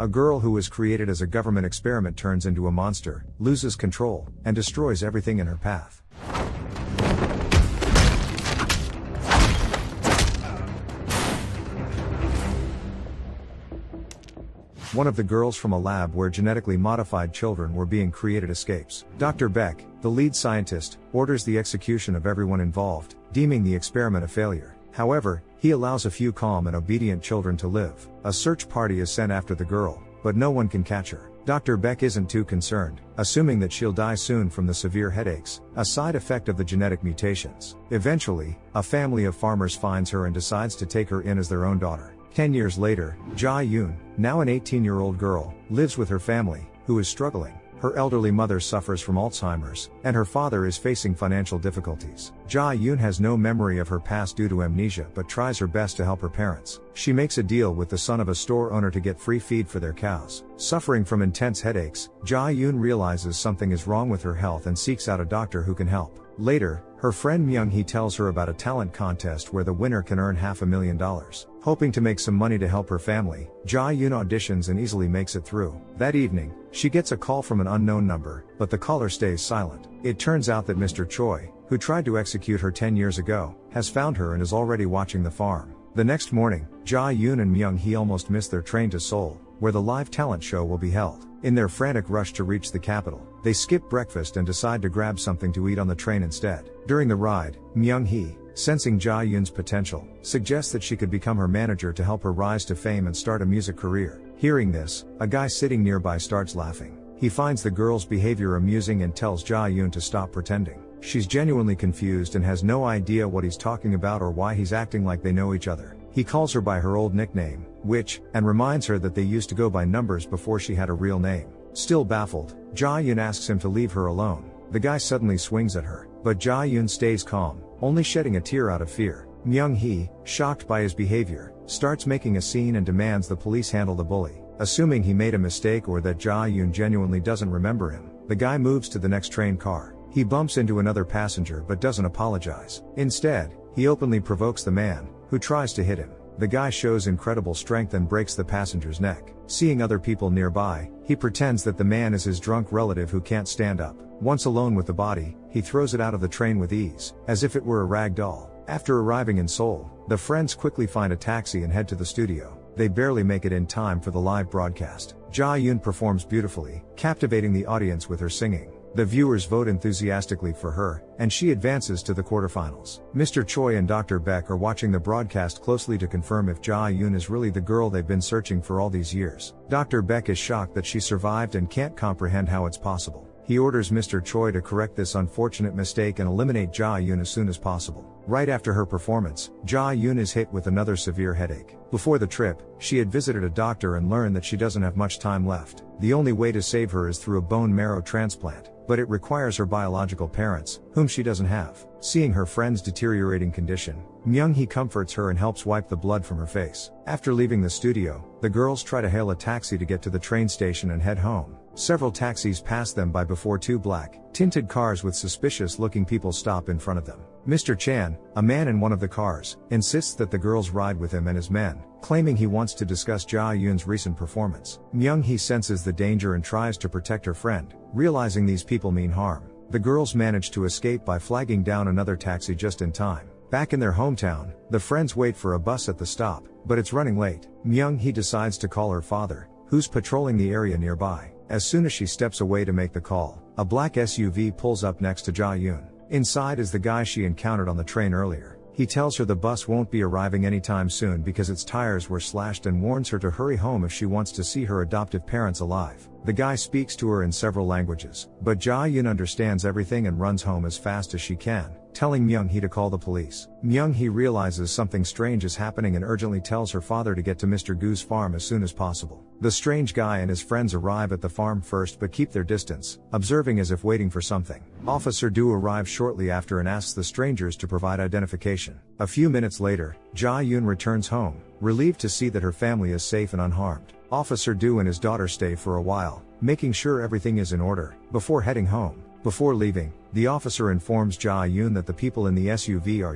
A girl who was created as a government experiment turns into a monster, loses control, and destroys everything in her path. One of the girls from a lab where genetically modified children were being created escapes. Dr. Beck, the lead scientist, orders the execution of everyone involved, deeming the experiment a failure. However, he allows a few calm and obedient children to live. A search party is sent after the girl, but no one can catch her. Dr. Beck isn't too concerned, assuming that she'll die soon from the severe headaches, a side effect of the genetic mutations. Eventually, a family of farmers finds her and decides to take her in as their own daughter. 10 years later, Ja-yoon, now an 18-year-old girl, lives with her family, who is struggling. Her elderly mother suffers from Alzheimer's, and her father is facing financial difficulties. Ja-yoon has no memory of her past due to amnesia but tries her best to help her parents. She makes a deal with the son of a store owner to get free feed for their cows. Suffering from intense headaches, Ja-yoon realizes something is wrong with her health and seeks out a doctor who can help. Later, her friend Myung-hee tells her about a talent contest where the winner can earn $500,000. Hoping to make some money to help her family, Ja-yoon auditions and easily makes it through. That evening, she gets a call from an unknown number, but the caller stays silent. It turns out that Mr. Choi, who tried to execute her 10 years ago, has found her and is already watching the farm. The next morning, Ja-yoon and Myung-hee almost miss their train to Seoul, where the live talent show will be held. In their frantic rush to reach the capital, they skip breakfast and decide to grab something to eat on the train instead. During the ride, Myung-hee, sensing Ja-yoon's potential, suggests that she could become her manager to help her rise to fame and start a music career. Hearing this, a guy sitting nearby starts laughing. He finds the girl's behavior amusing and tells Ja-yoon to stop pretending. She's genuinely confused and has no idea what he's talking about or why he's acting like they know each other. He calls her by her old nickname, Witch, and reminds her that they used to go by numbers before she had a real name. Still baffled, Ja-yoon asks him to leave her alone. The guy suddenly swings at her, but Ja-yoon stays calm, only shedding a tear out of fear. Myung-hee, shocked by his behavior, starts making a scene and demands the police handle the bully. Assuming he made a mistake or that Ja-yoon genuinely doesn't remember him, the guy moves to the next train car. He bumps into another passenger but doesn't apologize. Instead, he openly provokes the man, who tries to hit him. The guy shows incredible strength and breaks the passenger's neck. Seeing other people nearby, he pretends that the man is his drunk relative who can't stand up. Once alone with the body, he throws it out of the train with ease, as if it were a rag doll. After arriving in Seoul, the friends quickly find a taxi and head to the studio. They barely make it in time for the live broadcast. Ja-yoon performs beautifully, captivating the audience with her singing. The viewers vote enthusiastically for her, and she advances to the quarterfinals. Mr. Choi and Dr. Beck are watching the broadcast closely to confirm if Ja-yoon is really the girl they've been searching for all these years. Dr. Beck is shocked that she survived and can't comprehend how it's possible. He orders Mr. Choi to correct this unfortunate mistake and eliminate Ja-yoon as soon as possible. Right after her performance, Ja-yoon is hit with another severe headache. Before the trip, she had visited a doctor and learned that she doesn't have much time left. The only way to save her is through a bone marrow transplant, but it requires her biological parents, whom she doesn't have. Seeing her friend's deteriorating condition, Myung-hee comforts her and helps wipe the blood from her face. After leaving the studio, the girls try to hail a taxi to get to the train station and head home. Several taxis pass them by before two black, tinted cars with suspicious-looking people stop in front of them. Mr. Chan, a man in one of the cars, insists that the girls ride with him and his men, claiming he wants to discuss Ja-yoon's recent performance. Myung-hee senses the danger and tries to protect her friend, realizing these people mean harm. The girls manage to escape by flagging down another taxi just in time. Back in their hometown, the friends wait for a bus at the stop, but it's running late. Myung-hee decides to call her father, who's patrolling the area nearby. As soon as she steps away to make the call, a black SUV pulls up next to Ja-yoon. Inside is the guy she encountered on the train earlier. He tells her the bus won't be arriving anytime soon because its tires were slashed and warns her to hurry home if she wants to see her adoptive parents alive. The guy speaks to her in several languages, but Ja-yoon understands everything and runs home as fast as she can, telling Myung-hee to call the police. Myung-hee realizes something strange is happening and urgently tells her father to get to Mr. Goo's farm as soon as possible. The strange guy and his friends arrive at the farm first but keep their distance, observing as if waiting for something. Officer Do arrives shortly after and asks the strangers to provide identification. A few minutes later, Ja-yoon returns home, relieved to see that her family is safe and unharmed. Officer Do and his daughter stay for a while, making sure everything is in order, before heading home. Before leaving, the officer informs Ja-yoon that the people in the SUV are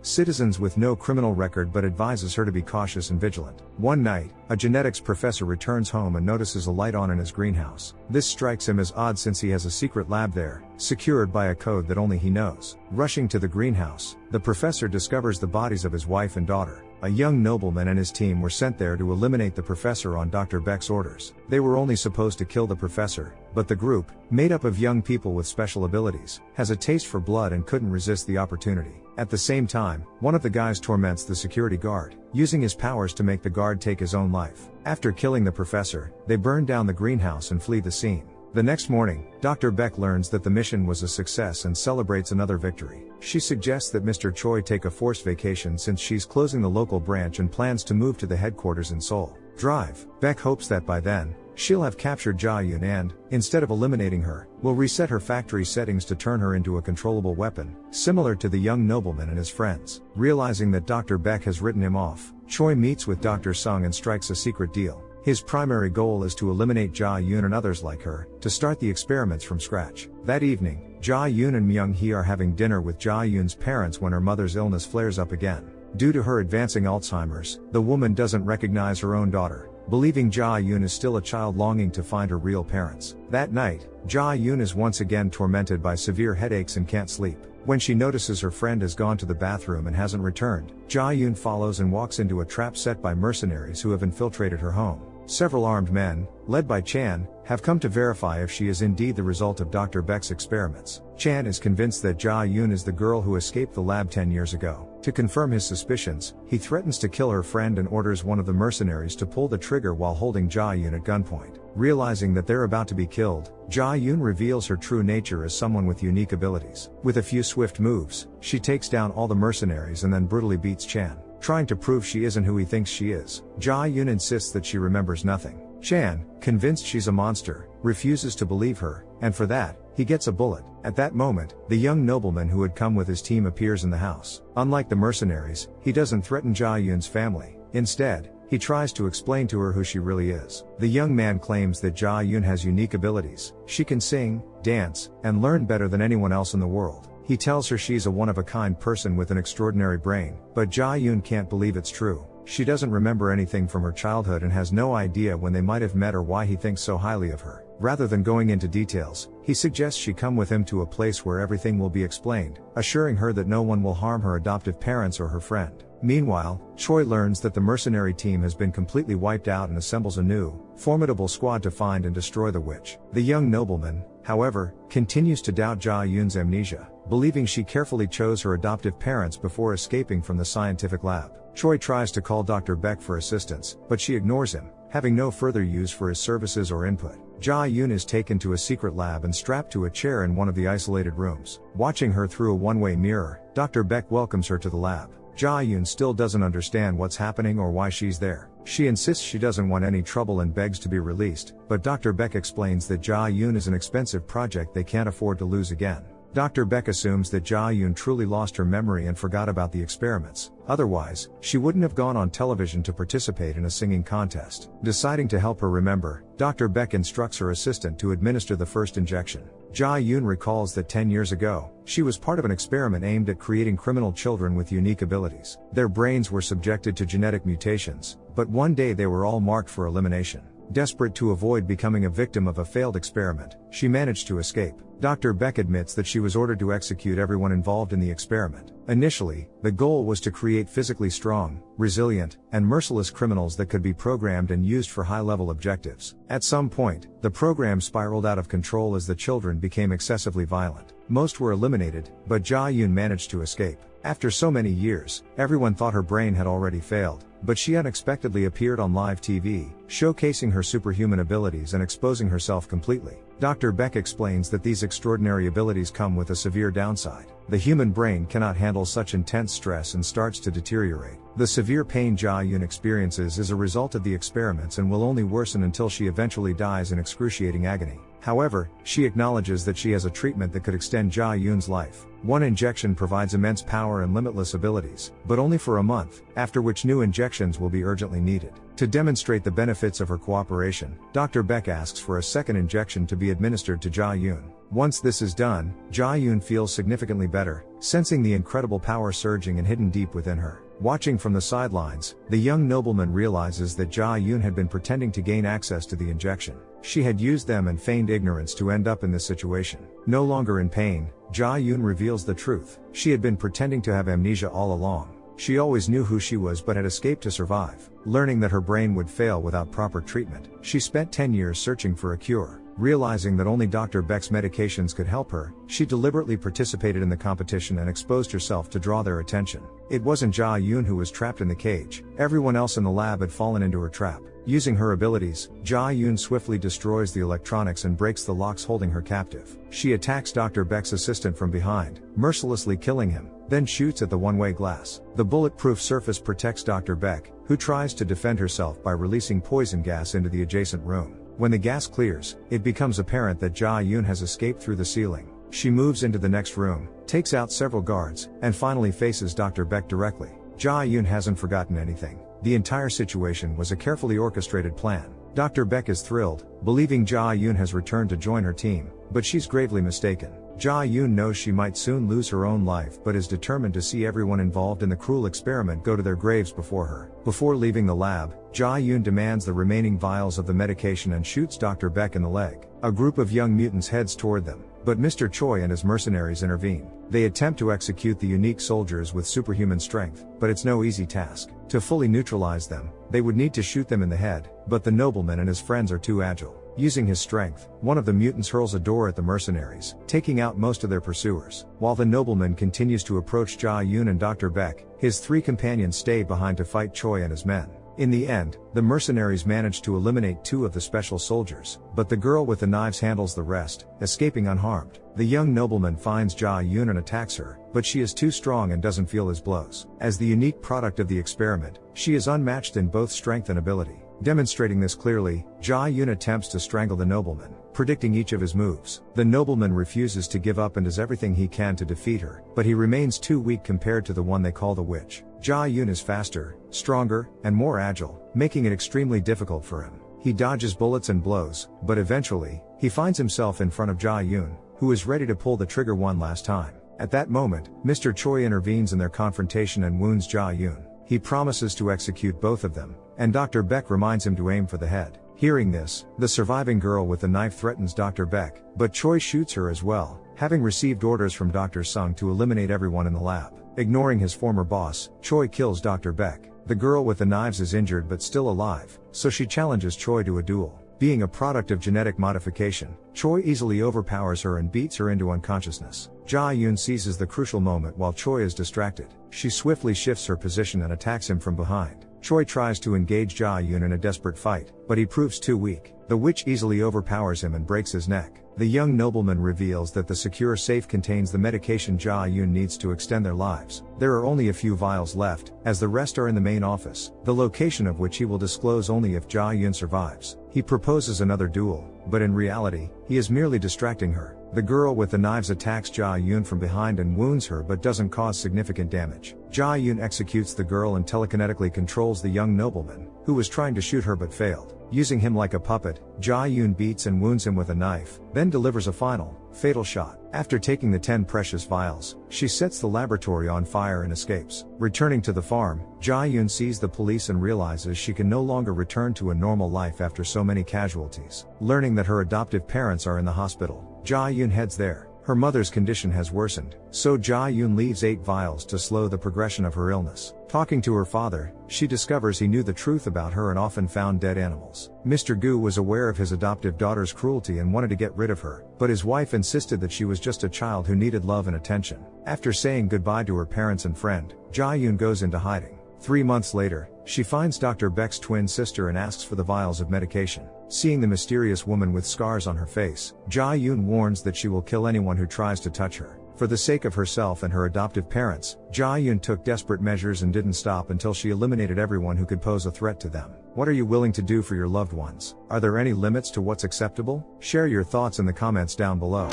citizens with no criminal record but advises her to be cautious and vigilant. One night, a genetics professor returns home and notices a light on in his greenhouse. This strikes him as odd since he has a secret lab there, secured by a code that only he knows. Rushing to the greenhouse, the professor discovers the bodies of his wife and daughter. A young nobleman and his team were sent there to eliminate the professor on Dr. Beck's orders. They were only supposed to kill the professor, but the group, made up of young people with special abilities, has a taste for blood and couldn't resist the opportunity. At the same time, one of the guys torments the security guard, using his powers to make the guard take his own life. After killing the professor, they burn down the greenhouse and flee the scene. The next morning, Dr. Beck learns that the mission was a success and celebrates another victory. She suggests that Mr. Choi take a forced vacation since she's closing the local branch and plans to move to the headquarters in Seoul. Drive. Beck hopes that by then, she'll have captured Ja-yoon and, instead of eliminating her, will reset her factory settings to turn her into a controllable weapon, similar to the young nobleman and his friends. Realizing that Dr. Beck has written him off, Choi meets with Dr. Sung and strikes a secret deal. His primary goal is to eliminate Ja-yoon and others like her, to start the experiments from scratch. That evening, Ja-yoon and Myung-hee are having dinner with Ja-yoon's parents when her mother's illness flares up again. Due to her advancing Alzheimer's, the woman doesn't recognize her own daughter, believing Ja-yoon is still a child longing to find her real parents. That night, Ja-yoon is once again tormented by severe headaches and can't sleep. When she notices her friend has gone to the bathroom and hasn't returned, Ja-yoon follows and walks into a trap set by mercenaries who have infiltrated her home. Several armed men, led by Chan, have come to verify if she is indeed the result of Dr. Beck's experiments. Chan is convinced that Ja-yoon is the girl who escaped the lab 10 years ago. To confirm his suspicions, he threatens to kill her friend and orders one of the mercenaries to pull the trigger while holding Ja-yoon at gunpoint. Realizing that they're about to be killed, Ja-yoon reveals her true nature as someone with unique abilities. With a few swift moves, she takes down all the mercenaries and then brutally beats Chan. Trying to prove she isn't who he thinks she is, Ja-yoon insists that she remembers nothing. Chan, convinced she's a monster, refuses to believe her, and for that, he gets a bullet. At that moment, the young nobleman who had come with his team appears in the house. Unlike the mercenaries, he doesn't threaten Ja-yoon's family. Instead, he tries to explain to her who she really is. The young man claims that Ja-yoon has unique abilities. She can sing, dance, and learn better than anyone else in the world. He tells her she's a one-of-a-kind person with an extraordinary brain, but Ja-yoon can't believe it's true. She doesn't remember anything from her childhood and has no idea when they might have met or why he thinks so highly of her. Rather than going into details, he suggests she come with him to a place where everything will be explained, assuring her that no one will harm her adoptive parents or her friend. Meanwhile, Choi learns that the mercenary team has been completely wiped out and assembles a new, formidable squad to find and destroy the witch. The young nobleman, however, continues to doubt Ja-yoon's amnesia, believing she carefully chose her adoptive parents before escaping from the scientific lab. Choi tries to call Dr. Beck for assistance, but she ignores him, having no further use for his services or input. Ja-yoon is taken to a secret lab and strapped to a chair in one of the isolated rooms. Watching her through a one-way mirror, Dr. Beck welcomes her to the lab. Ja-yoon still doesn't understand what's happening or why she's there. She insists she doesn't want any trouble and begs to be released, but Dr. Beck explains that Ja-yoon is an expensive project they can't afford to lose again. Dr. Beck assumes that Ja-yoon truly lost her memory and forgot about the experiments. Otherwise, she wouldn't have gone on television to participate in a singing contest. Deciding to help her remember, Dr. Beck instructs her assistant to administer the first injection. Ja-yoon recalls that 10 years ago, she was part of an experiment aimed at creating criminal children with unique abilities. Their brains were subjected to genetic mutations, but one day they were all marked for elimination. Desperate to avoid becoming a victim of a failed experiment, she managed to escape. Dr. Beck admits that she was ordered to execute everyone involved in the experiment. Initially, the goal was to create physically strong, resilient, and merciless criminals that could be programmed and used for high-level objectives. At some point, the program spiraled out of control as the children became excessively violent. Most were eliminated, but Ja-yoon managed to escape. After so many years, everyone thought her brain had already failed, but she unexpectedly appeared on live TV, showcasing her superhuman abilities and exposing herself completely. Dr. Beck explains that these extraordinary abilities come with a severe downside. The human brain cannot handle such intense stress and starts to deteriorate. The severe pain Ja-yoon experiences is a result of the experiments and will only worsen until she eventually dies in excruciating agony. However, she acknowledges that she has a treatment that could extend Ja-yoon's life. One injection provides immense power and limitless abilities, but only for a month, after which new injections will be urgently needed. To demonstrate the benefits of her cooperation, Dr. Beck asks for a second injection to be administered to Ja-yoon. Once this is done, Ja-yoon feels significantly better, sensing the incredible power surging and hidden deep within her. Watching from the sidelines, the young nobleman realizes that Ja-yoon had been pretending to gain access to the injection. She had used them and feigned ignorance to end up in this situation. No longer in pain, Ja-yoon reveals the truth. She had been pretending to have amnesia all along. She always knew who she was but had escaped to survive. Learning that her brain would fail without proper treatment, she spent 10 years searching for a cure. Realizing that only Dr. Beck's medications could help her, she deliberately participated in the competition and exposed herself to draw their attention. It wasn't Ja-yoon who was trapped in the cage. Everyone else in the lab had fallen into her trap. Using her abilities, Ja-yoon swiftly destroys the electronics and breaks the locks holding her captive. She attacks Dr. Beck's assistant from behind, mercilessly killing him, then shoots at the one-way glass. The bulletproof surface protects Dr. Beck, who tries to defend herself by releasing poison gas into the adjacent room. When the gas clears, it becomes apparent that Ja-yoon has escaped through the ceiling. She moves into the next room, takes out several guards, and finally faces Dr. Beck directly. Ja-yoon hasn't forgotten anything. The entire situation was a carefully orchestrated plan. Dr. Beck is thrilled, believing Ja-yoon has returned to join her team, but she's gravely mistaken. Ja-yoon knows she might soon lose her own life but is determined to see everyone involved in the cruel experiment go to their graves before her. Before leaving the lab, Ja-yoon demands the remaining vials of the medication and shoots Dr. Beck in the leg. A group of young mutants heads toward them, but Mr. Choi and his mercenaries intervene. They attempt to execute the unique soldiers with superhuman strength, but it's no easy task. To fully neutralize them, they would need to shoot them in the head, but the nobleman and his friends are too agile. Using his strength, one of the mutants hurls a door at the mercenaries, taking out most of their pursuers. While the nobleman continues to approach Ja-yoon and Dr. Beck, his three companions stay behind to fight Choi and his men. In the end, the mercenaries manage to eliminate 2 of the special soldiers, but the girl with the knives handles the rest, escaping unharmed. The young nobleman finds Ja-yoon and attacks her, but she is too strong and doesn't feel his blows. As the unique product of the experiment, she is unmatched in both strength and ability. Demonstrating this clearly, Ja-yoon attempts to strangle the nobleman, predicting each of his moves. The nobleman refuses to give up and does everything he can to defeat her, but he remains too weak compared to the one they call the witch. Ja-yoon is faster, stronger, and more agile, making it extremely difficult for him. He dodges bullets and blows, but eventually, he finds himself in front of Ja-yoon, who is ready to pull the trigger one last time. At that moment, Mr. Choi intervenes in their confrontation and wounds Ja-yoon. He promises to execute both of them, and Dr. Beck reminds him to aim for the head. Hearing this, the surviving girl with the knife threatens Dr. Beck, but Choi shoots her as well, having received orders from Dr. Sung to eliminate everyone in the lab. Ignoring his former boss, Choi kills Dr. Beck. The girl with the knives is injured but still alive, so she challenges Choi to a duel. Being a product of genetic modification, Choi easily overpowers her and beats her into unconsciousness. Ja-yoon seizes the crucial moment while Choi is distracted. She swiftly shifts her position and attacks him from behind. Choi tries to engage Ja-yoon in a desperate fight, but he proves too weak. The witch easily overpowers him and breaks his neck. The young nobleman reveals that the secure safe contains the medication Ja-yoon needs to extend their lives. There are only a few vials left, as the rest are in the main office, the location of which he will disclose only if Ja-yoon survives. He proposes another duel, but in reality, he is merely distracting her. The girl with the knives attacks Ja-yoon from behind and wounds her but doesn't cause significant damage. Ja-yoon executes the girl and telekinetically controls the young nobleman, who was trying to shoot her but failed. Using him like a puppet, Ja-yoon beats and wounds him with a knife, then delivers a final, fatal shot. After taking the 10 precious vials, she sets the laboratory on fire and escapes. Returning to the farm, Ja-yoon sees the police and realizes she can no longer return to a normal life after so many casualties. Learning that her adoptive parents are in the hospital, Ja-yoon heads there. Her mother's condition has worsened, so Ja-yoon leaves 8 vials to slow the progression of her illness. Talking to her father, she discovers he knew the truth about her and often found dead animals. Mr. Gu was aware of his adoptive daughter's cruelty and wanted to get rid of her, but his wife insisted that she was just a child who needed love and attention. After saying goodbye to her parents and friend, Ja-yoon goes into hiding. 3 months later, she finds Dr. Beck's twin sister and asks for the vials of medication. Seeing the mysterious woman with scars on her face, Ja-yoon warns that she will kill anyone who tries to touch her. For the sake of herself and her adoptive parents, Ja-yoon took desperate measures and didn't stop until she eliminated everyone who could pose a threat to them. What are you willing to do for your loved ones? Are there any limits to what's acceptable? Share your thoughts in the comments down below.